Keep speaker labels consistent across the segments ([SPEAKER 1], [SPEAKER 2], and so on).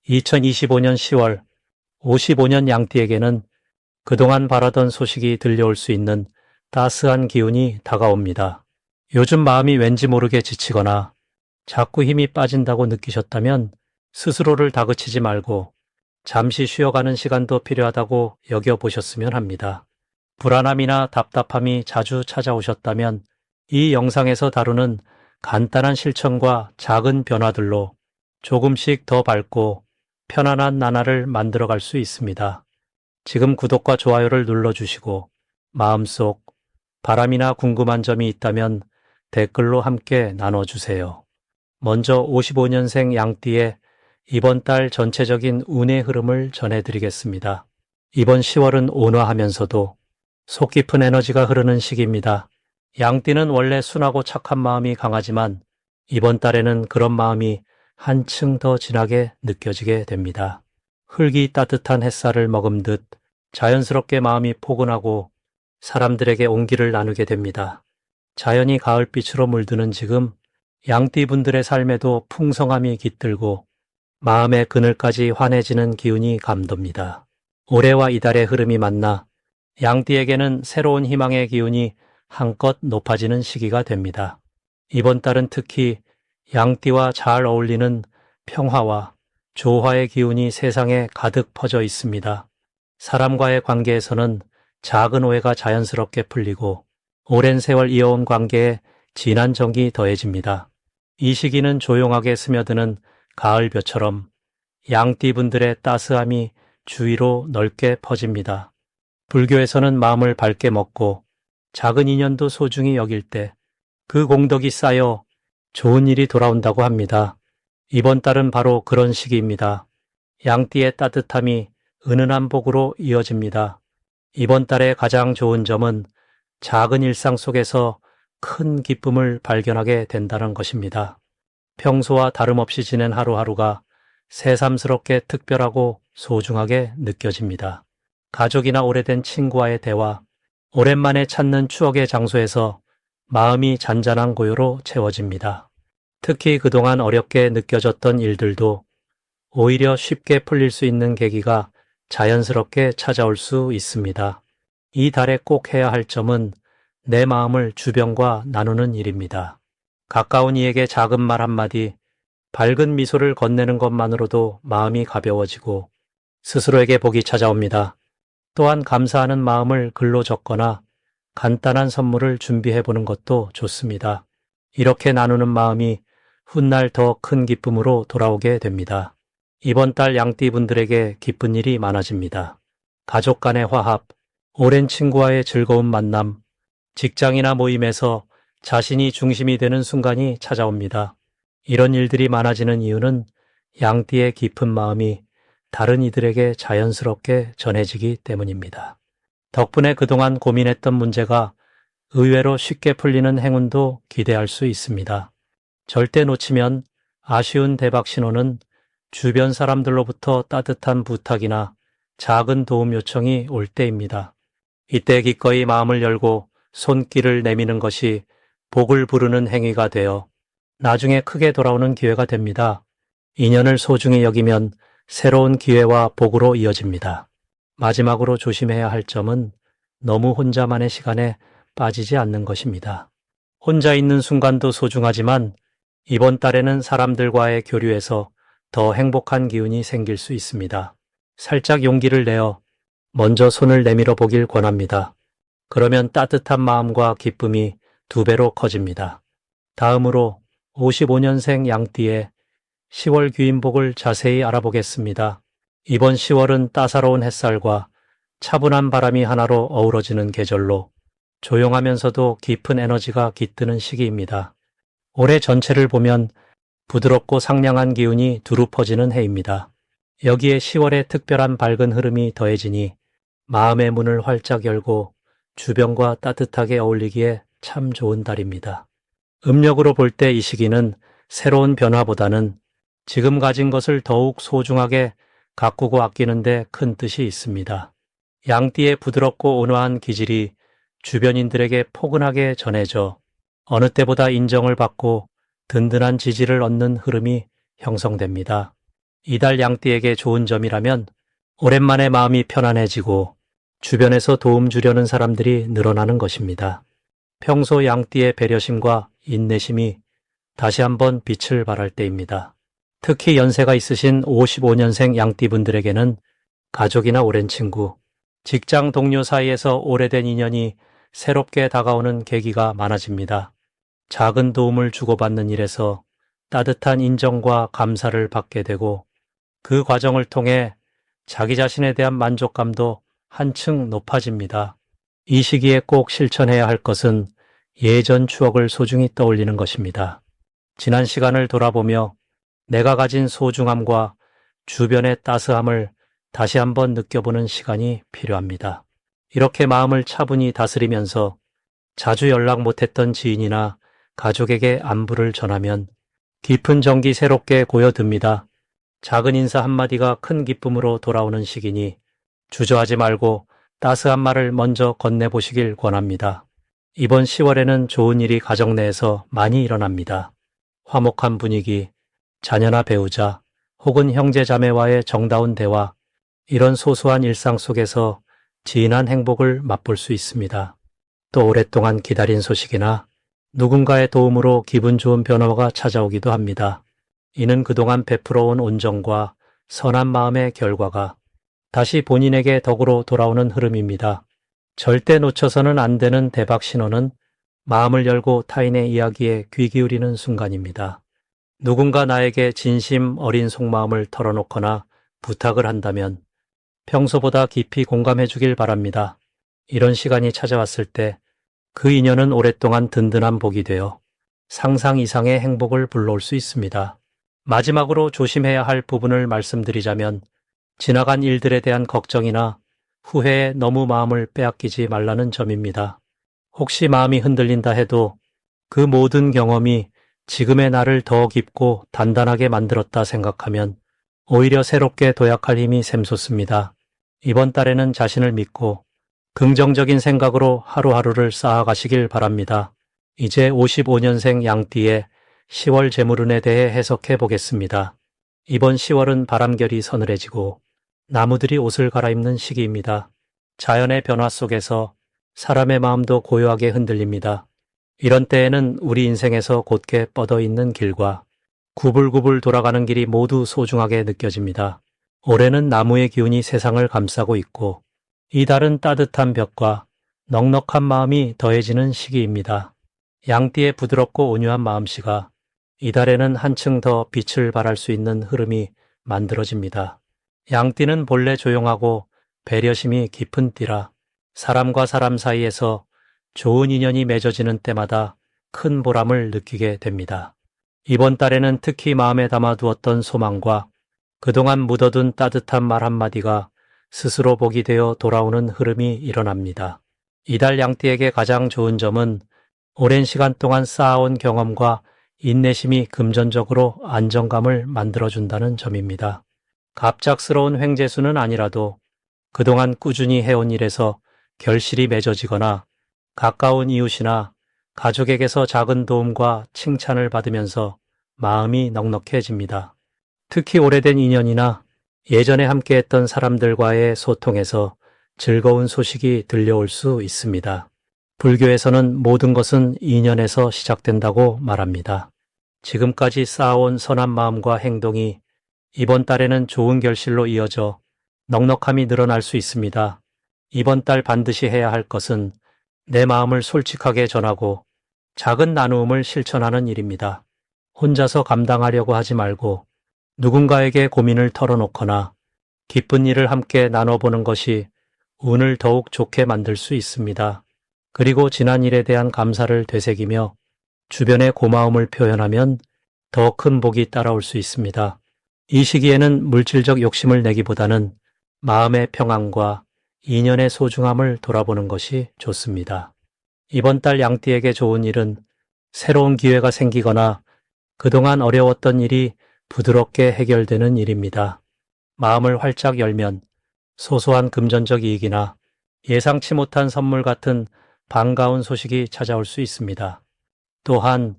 [SPEAKER 1] 2025년 10월 55년 양띠에게는 그동안 바라던 소식이 들려올 수 있는 따스한 기운이 다가옵니다. 요즘 마음이 왠지 모르게 지치거나 자꾸 힘이 빠진다고 느끼셨다면 스스로를 다그치지 말고 잠시 쉬어가는 시간도 필요하다고 여겨보셨으면 합니다. 불안함이나 답답함이 자주 찾아오셨다면 이 영상에서 다루는 간단한 실천과 작은 변화들로 조금씩 더 밝고 편안한 나날을 만들어갈 수 있습니다. 지금 구독과 좋아요를 눌러주시고 마음속 바람이나 궁금한 점이 있다면 댓글로 함께 나눠주세요. 먼저 55년생 양띠의 이번 달 전체적인 운의 흐름을 전해드리겠습니다. 이번 10월은 온화하면서도 속 깊은 에너지가 흐르는 시기입니다. 양띠는 원래 순하고 착한 마음이 강하지만 이번 달에는 그런 마음이 한층 더 진하게 느껴지게 됩니다. 흙이 따뜻한 햇살을 머금듯 자연스럽게 마음이 포근하고 사람들에게 온기를 나누게 됩니다. 자연이 가을빛으로 물드는 지금 양띠분들의 삶에도 풍성함이 깃들고 마음의 그늘까지 환해지는 기운이 감돕니다. 올해와 이달의 흐름이 만나 양띠에게는 새로운 희망의 기운이 한껏 높아지는 시기가 됩니다. 이번 달은 특히 양띠와 잘 어울리는 평화와 조화의 기운이 세상에 가득 퍼져 있습니다. 사람과의 관계에서는 작은 오해가 자연스럽게 풀리고 오랜 세월 이어온 관계에 진한 정이 더해집니다. 이 시기는 조용하게 스며드는 가을볕처럼 양띠분들의 따스함이 주위로 넓게 퍼집니다. 불교에서는 마음을 밝게 먹고 작은 인연도 소중히 여길 때 그 공덕이 쌓여 좋은 일이 돌아온다고 합니다. 이번 달은 바로 그런 시기입니다. 양띠의 따뜻함이 은은한 복으로 이어집니다. 이번 달의 가장 좋은 점은 작은 일상 속에서 큰 기쁨을 발견하게 된다는 것입니다. 평소와 다름없이 지낸 하루하루가 새삼스럽게 특별하고 소중하게 느껴집니다. 가족이나 오래된 친구와의 대화, 오랜만에 찾는 추억의 장소에서 마음이 잔잔한 고요로 채워집니다. 특히 그동안 어렵게 느껴졌던 일들도 오히려 쉽게 풀릴 수 있는 계기가 자연스럽게 찾아올 수 있습니다. 이 달에 꼭 해야 할 점은 내 마음을 주변과 나누는 일입니다. 가까운 이에게 작은 말 한마디, 밝은 미소를 건네는 것만으로도 마음이 가벼워지고 스스로에게 복이 찾아옵니다. 또한 감사하는 마음을 글로 적거나 간단한 선물을 준비해보는 것도 좋습니다. 이렇게 나누는 마음이 훗날 더 큰 기쁨으로 돌아오게 됩니다. 이번 달 양띠분들에게 기쁜 일이 많아집니다. 가족 간의 화합, 오랜 친구와의 즐거운 만남, 직장이나 모임에서 자신이 중심이 되는 순간이 찾아옵니다. 이런 일들이 많아지는 이유는 양띠의 깊은 마음이 다른 이들에게 자연스럽게 전해지기 때문입니다. 덕분에 그동안 고민했던 문제가 의외로 쉽게 풀리는 행운도 기대할 수 있습니다. 절대 놓치면 아쉬운 대박 신호는 주변 사람들로부터 따뜻한 부탁이나 작은 도움 요청이 올 때입니다. 이때 기꺼이 마음을 열고 손길을 내미는 것이 복을 부르는 행위가 되어 나중에 크게 돌아오는 기회가 됩니다. 인연을 소중히 여기면 새로운 기회와 복으로 이어집니다. 마지막으로 조심해야 할 점은 너무 혼자만의 시간에 빠지지 않는 것입니다. 혼자 있는 순간도 소중하지만 이번 달에는 사람들과의 교류에서 더 행복한 기운이 생길 수 있습니다. 살짝 용기를 내어 먼저 손을 내밀어 보길 권합니다. 그러면 따뜻한 마음과 기쁨이 2배로 커집니다. 다음으로 55년생 양띠의 10월 귀인복을 자세히 알아보겠습니다. 이번 10월은 따사로운 햇살과 차분한 바람이 하나로 어우러지는 계절로 조용하면서도 깊은 에너지가 깃드는 시기입니다. 올해 전체를 보면 부드럽고 상냥한 기운이 두루 퍼지는 해입니다. 여기에 10월의 특별한 밝은 흐름이 더해지니 마음의 문을 활짝 열고 주변과 따뜻하게 어울리기에 참 좋은 달입니다. 음력으로 볼 때 이 시기는 새로운 변화보다는 지금 가진 것을 더욱 소중하게 가꾸고 아끼는 데 큰 뜻이 있습니다. 양띠의 부드럽고 온화한 기질이 주변인들에게 포근하게 전해져 어느 때보다 인정을 받고 든든한 지지를 얻는 흐름이 형성됩니다. 이달 양띠에게 좋은 점이라면 오랜만에 마음이 편안해지고 주변에서 도움 주려는 사람들이 늘어나는 것입니다. 평소 양띠의 배려심과 인내심이 다시 한번 빛을 발할 때입니다. 특히 연세가 있으신 55년생 양띠분들에게는 가족이나 오랜 친구, 직장 동료 사이에서 오래된 인연이 새롭게 다가오는 계기가 많아집니다. 작은 도움을 주고받는 일에서 따뜻한 인정과 감사를 받게 되고 그 과정을 통해 자기 자신에 대한 만족감도 한층 높아집니다. 이 시기에 꼭 실천해야 할 것은 예전 추억을 소중히 떠올리는 것입니다. 지난 시간을 돌아보며 내가 가진 소중함과 주변의 따스함을 다시 한번 느껴보는 시간이 필요합니다. 이렇게 마음을 차분히 다스리면서 자주 연락 못했던 지인이나 가족에게 안부를 전하면 깊은 정이 새롭게 고여듭니다. 작은 인사 한마디가 큰 기쁨으로 돌아오는 시기니 주저하지 말고 따스한 말을 먼저 건네보시길 권합니다. 이번 10월에는 좋은 일이 가정 내에서 많이 일어납니다. 화목한 분위기, 자녀나 배우자 혹은 형제 자매와의 정다운 대화, 이런 소소한 일상 속에서 진한 행복을 맛볼 수 있습니다. 또 오랫동안 기다린 소식이나 누군가의 도움으로 기분 좋은 변화가 찾아오기도 합니다. 이는 그동안 베풀어온 온정과 선한 마음의 결과가 다시 본인에게 덕으로 돌아오는 흐름입니다. 절대 놓쳐서는 안 되는 대박 신호는 마음을 열고 타인의 이야기에 귀 기울이는 순간입니다. 누군가 나에게 진심 어린 속마음을 털어놓거나 부탁을 한다면 평소보다 깊이 공감해 주길 바랍니다. 이런 시간이 찾아왔을 때 그 인연은 오랫동안 든든한 복이 되어 상상 이상의 행복을 불러올 수 있습니다. 마지막으로 조심해야 할 부분을 말씀드리자면 지나간 일들에 대한 걱정이나 후회에 너무 마음을 빼앗기지 말라는 점입니다. 혹시 마음이 흔들린다 해도 그 모든 경험이 지금의 나를 더 깊고 단단하게 만들었다 생각하면 오히려 새롭게 도약할 힘이 샘솟습니다. 이번 달에는 자신을 믿고 긍정적인 생각으로 하루하루를 쌓아가시길 바랍니다. 이제 55년생 양띠의 10월 재물운에 대해 해석해 보겠습니다. 이번 10월은 바람결이 서늘해지고 나무들이 옷을 갈아입는 시기입니다. 자연의 변화 속에서 사람의 마음도 고요하게 흔들립니다. 이런 때에는 우리 인생에서 곧게 뻗어 있는 길과 구불구불 돌아가는 길이 모두 소중하게 느껴집니다. 올해는 나무의 기운이 세상을 감싸고 있고 이달은 따뜻한 벽과 넉넉한 마음이 더해지는 시기입니다. 양띠의 부드럽고 온유한 마음씨가 이달에는 한층 더 빛을 발할 수 있는 흐름이 만들어집니다. 양띠는 본래 조용하고 배려심이 깊은 띠라 사람과 사람 사이에서 좋은 인연이 맺어지는 때마다 큰 보람을 느끼게 됩니다. 이번 달에는 특히 마음에 담아두었던 소망과 그동안 묻어둔 따뜻한 말 한마디가 스스로 복이 되어 돌아오는 흐름이 일어납니다. 이달 양띠에게 가장 좋은 점은 오랜 시간 동안 쌓아온 경험과 인내심이 금전적으로 안정감을 만들어준다는 점입니다. 갑작스러운 횡재수는 아니라도 그동안 꾸준히 해온 일에서 결실이 맺어지거나 가까운 이웃이나 가족에게서 작은 도움과 칭찬을 받으면서 마음이 넉넉해집니다. 특히 오래된 인연이나 예전에 함께했던 사람들과의 소통에서 즐거운 소식이 들려올 수 있습니다. 불교에서는 모든 것은 인연에서 시작된다고 말합니다. 지금까지 쌓아온 선한 마음과 행동이 이번 달에는 좋은 결실로 이어져 넉넉함이 늘어날 수 있습니다. 이번 달 반드시 해야 할 것은 내 마음을 솔직하게 전하고 작은 나누음을 실천하는 일입니다. 혼자서 감당하려고 하지 말고 누군가에게 고민을 털어놓거나 기쁜 일을 함께 나눠보는 것이 운을 더욱 좋게 만들 수 있습니다. 그리고 지난 일에 대한 감사를 되새기며 주변에 고마움을 표현하면 더 큰 복이 따라올 수 있습니다. 이 시기에는 물질적 욕심을 내기보다는 마음의 평안과 인연의 소중함을 돌아보는 것이 좋습니다. 이번 달 양띠에게 좋은 일은 새로운 기회가 생기거나 그동안 어려웠던 일이 부드럽게 해결되는 일입니다. 마음을 활짝 열면 소소한 금전적 이익이나 예상치 못한 선물 같은 반가운 소식이 찾아올 수 있습니다. 또한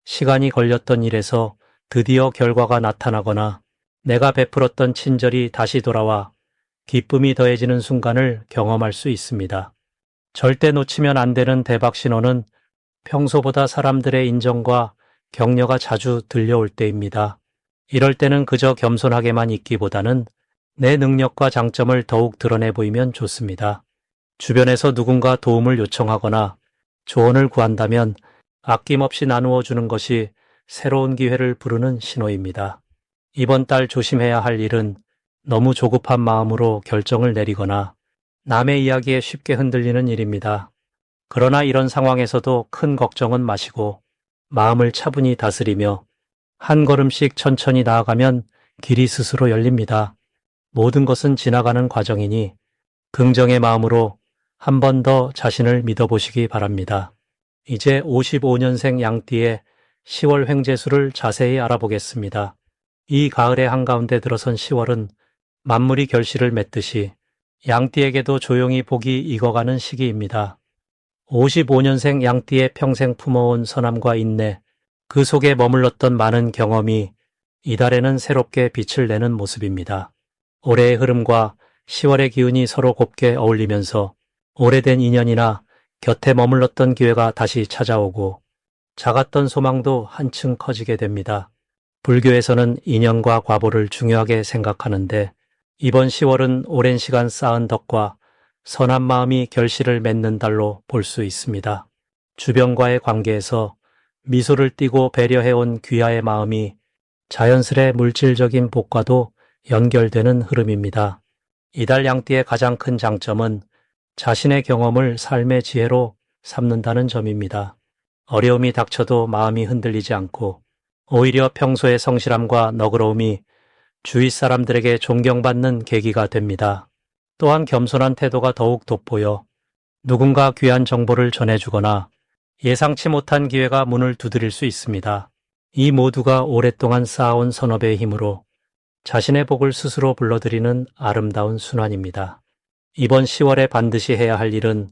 [SPEAKER 1] 시간이 걸렸던 일에서 드디어 결과가 나타나거나 내가 베풀었던 친절이 다시 돌아와 기쁨이 더해지는 순간을 경험할 수 있습니다. 절대 놓치면 안 되는 대박 신호는 평소보다 사람들의 인정과 격려가 자주 들려올 때입니다. 이럴 때는 그저 겸손하게만 있기보다는 내 능력과 장점을 더욱 드러내 보이면 좋습니다. 주변에서 누군가 도움을 요청하거나 조언을 구한다면 아낌없이 나누어 주는 것이 새로운 기회를 부르는 신호입니다. 이번 달 조심해야 할 일은 너무 조급한 마음으로 결정을 내리거나 남의 이야기에 쉽게 흔들리는 일입니다. 그러나 이런 상황에서도 큰 걱정은 마시고 마음을 차분히 다스리며 한 걸음씩 천천히 나아가면 길이 스스로 열립니다. 모든 것은 지나가는 과정이니 긍정의 마음으로 한 번 더 자신을 믿어보시기 바랍니다. 이제 55년생 양띠의 10월 횡재수를 자세히 알아보겠습니다. 이 가을의 한가운데 들어선 10월은 만물이 결실을 맺듯이 양띠에게도 조용히 복이 익어가는 시기입니다. 55년생 양띠의 평생 품어온 선함과 인내, 그 속에 머물렀던 많은 경험이 이달에는 새롭게 빛을 내는 모습입니다. 올해의 흐름과 10월의 기운이 서로 곱게 어울리면서 오래된 인연이나 곁에 머물렀던 기회가 다시 찾아오고 작았던 소망도 한층 커지게 됩니다. 불교에서는 인연과 과보를 중요하게 생각하는데 이번 10월은 오랜 시간 쌓은 덕과 선한 마음이 결실을 맺는 달로 볼 수 있습니다. 주변과의 관계에서 미소를 띠고 배려해온 귀하의 마음이 자연스레 물질적인 복과도 연결되는 흐름입니다. 이달 양띠의 가장 큰 장점은 자신의 경험을 삶의 지혜로 삼는다는 점입니다. 어려움이 닥쳐도 마음이 흔들리지 않고 오히려 평소의 성실함과 너그러움이 주위 사람들에게 존경받는 계기가 됩니다. 또한 겸손한 태도가 더욱 돋보여 누군가 귀한 정보를 전해주거나 예상치 못한 기회가 문을 두드릴 수 있습니다. 이 모두가 오랫동안 쌓아온 선업의 힘으로 자신의 복을 스스로 불러들이는 아름다운 순환입니다. 이번 10월에 반드시 해야 할 일은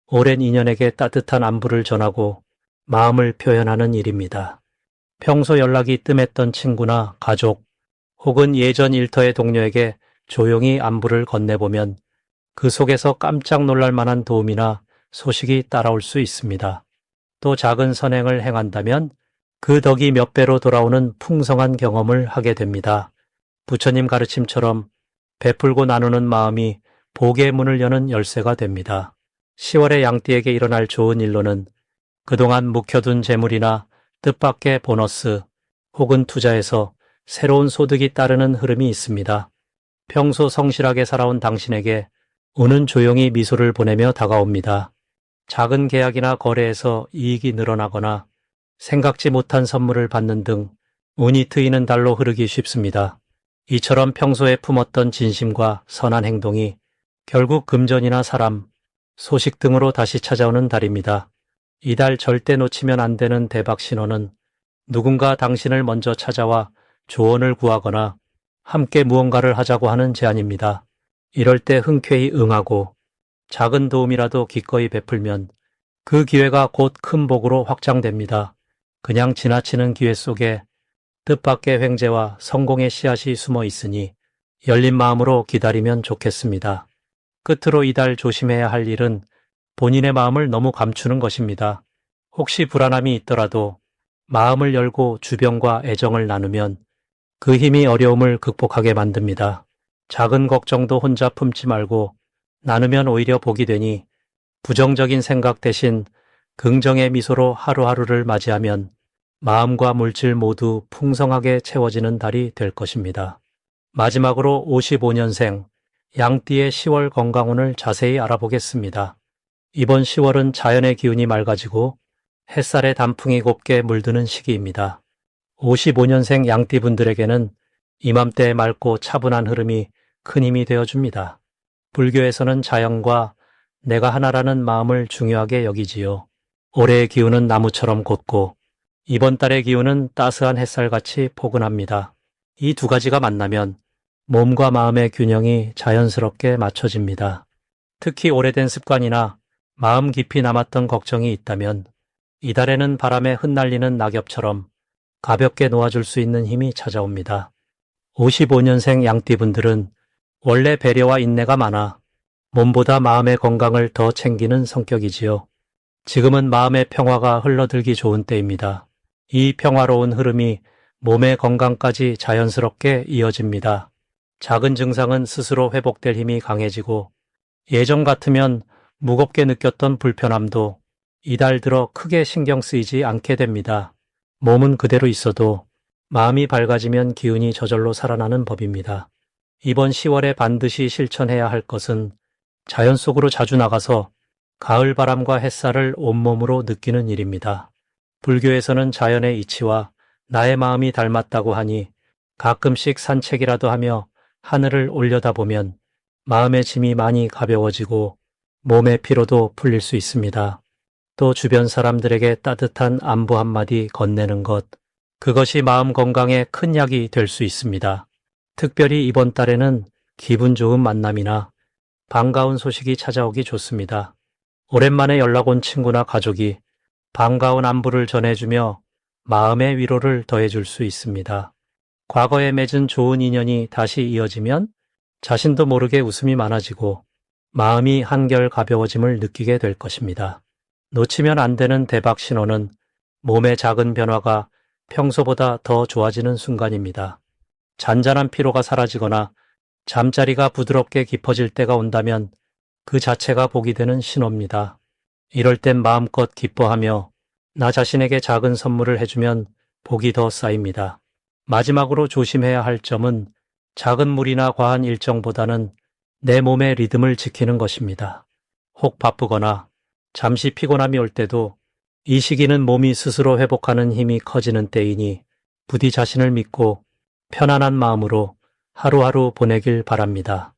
[SPEAKER 1] 오랜 인연에게 따뜻한 안부를 전하고 마음을 표현하는 일입니다. 평소 연락이 뜸했던 친구나 가족 혹은 예전 일터의 동료에게 조용히 안부를 건네보면 그 속에서 깜짝 놀랄 만한 도움이나 소식이 따라올 수 있습니다. 또 작은 선행을 행한다면 그 덕이 몇 배로 돌아오는 풍성한 경험을 하게 됩니다. 부처님 가르침처럼 베풀고 나누는 마음이 복의 문을 여는 열쇠가 됩니다. 10월에 양띠에게 일어날 좋은 일로는 그동안 묵혀둔 재물이나 뜻밖의 보너스 혹은 투자에서 새로운 소득이 따르는 흐름이 있습니다. 평소 성실하게 살아온 당신에게 운은 조용히 미소를 보내며 다가옵니다. 작은 계약이나 거래에서 이익이 늘어나거나 생각지 못한 선물을 받는 등 운이 트이는 달로 흐르기 쉽습니다. 이처럼 평소에 품었던 진심과 선한 행동이 결국 금전이나 사람, 소식 등으로 다시 찾아오는 달입니다. 이달 절대 놓치면 안 되는 대박 신호는 누군가 당신을 먼저 찾아와 조언을 구하거나 함께 무언가를 하자고 하는 제안입니다. 이럴 때 흔쾌히 응하고 작은 도움이라도 기꺼이 베풀면 그 기회가 곧 큰 복으로 확장됩니다. 그냥 지나치는 기회 속에 뜻밖의 횡재와 성공의 씨앗이 숨어 있으니 열린 마음으로 기다리면 좋겠습니다. 끝으로 이달 조심해야 할 일은 본인의 마음을 너무 감추는 것입니다. 혹시 불안함이 있더라도 마음을 열고 주변과 애정을 나누면 그 힘이 어려움을 극복하게 만듭니다. 작은 걱정도 혼자 품지 말고 나누면 오히려 복이 되니 부정적인 생각 대신 긍정의 미소로 하루하루를 맞이하면 마음과 물질 모두 풍성하게 채워지는 달이 될 것입니다. 마지막으로 55년생 양띠의 10월 건강운을 자세히 알아보겠습니다. 이번 10월은 자연의 기운이 맑아지고 햇살의 단풍이 곱게 물드는 시기입니다. 55년생 양띠분들에게는 이맘때의 맑고 차분한 흐름이 큰 힘이 되어줍니다. 불교에서는 자연과 내가 하나라는 마음을 중요하게 여기지요. 올해의 기운은 나무처럼 곧고 이번 달의 기운은 따스한 햇살같이 포근합니다. 이 두 가지가 만나면 몸과 마음의 균형이 자연스럽게 맞춰집니다. 특히 오래된 습관이나 마음 깊이 남았던 걱정이 있다면 이달에는 바람에 흩날리는 낙엽처럼 가볍게 놓아줄 수 있는 힘이 찾아옵니다. 55년생 양띠분들은 원래 배려와 인내가 많아 몸보다 마음의 건강을 더 챙기는 성격이지요. 지금은 마음의 평화가 흘러들기 좋은 때입니다. 이 평화로운 흐름이 몸의 건강까지 자연스럽게 이어집니다. 작은 증상은 스스로 회복될 힘이 강해지고 예전 같으면 무겁게 느꼈던 불편함도 이달 들어 크게 신경 쓰이지 않게 됩니다. 몸은 그대로 있어도 마음이 밝아지면 기운이 저절로 살아나는 법입니다. 이번 10월에 반드시 실천해야 할 것은 자연 속으로 자주 나가서 가을 바람과 햇살을 온몸으로 느끼는 일입니다. 불교에서는 자연의 이치와 나의 마음이 닮았다고 하니 가끔씩 산책이라도 하며 하늘을 올려다보면 마음의 짐이 많이 가벼워지고 몸의 피로도 풀릴 수 있습니다. 또 주변 사람들에게 따뜻한 안부 한마디 건네는 것, 그것이 마음 건강에 큰 약이 될 수 있습니다. 특별히 이번 달에는 기분 좋은 만남이나 반가운 소식이 찾아오기 좋습니다. 오랜만에 연락 온 친구나 가족이 반가운 안부를 전해주며 마음의 위로를 더해줄 수 있습니다. 과거에 맺은 좋은 인연이 다시 이어지면 자신도 모르게 웃음이 많아지고 마음이 한결 가벼워짐을 느끼게 될 것입니다. 놓치면 안 되는 대박 신호는 몸의 작은 변화가 평소보다 더 좋아지는 순간입니다. 잔잔한 피로가 사라지거나 잠자리가 부드럽게 깊어질 때가 온다면 그 자체가 복이 되는 신호입니다. 이럴 땐 마음껏 기뻐하며 나 자신에게 작은 선물을 해주면 복이 더 쌓입니다. 마지막으로 조심해야 할 점은 작은 무리나 과한 일정보다는 내 몸의 리듬을 지키는 것입니다. 혹 바쁘거나 잠시 피곤함이 올 때도 이 시기는 몸이 스스로 회복하는 힘이 커지는 때이니 부디 자신을 믿고 편안한 마음으로 하루하루 보내길 바랍니다.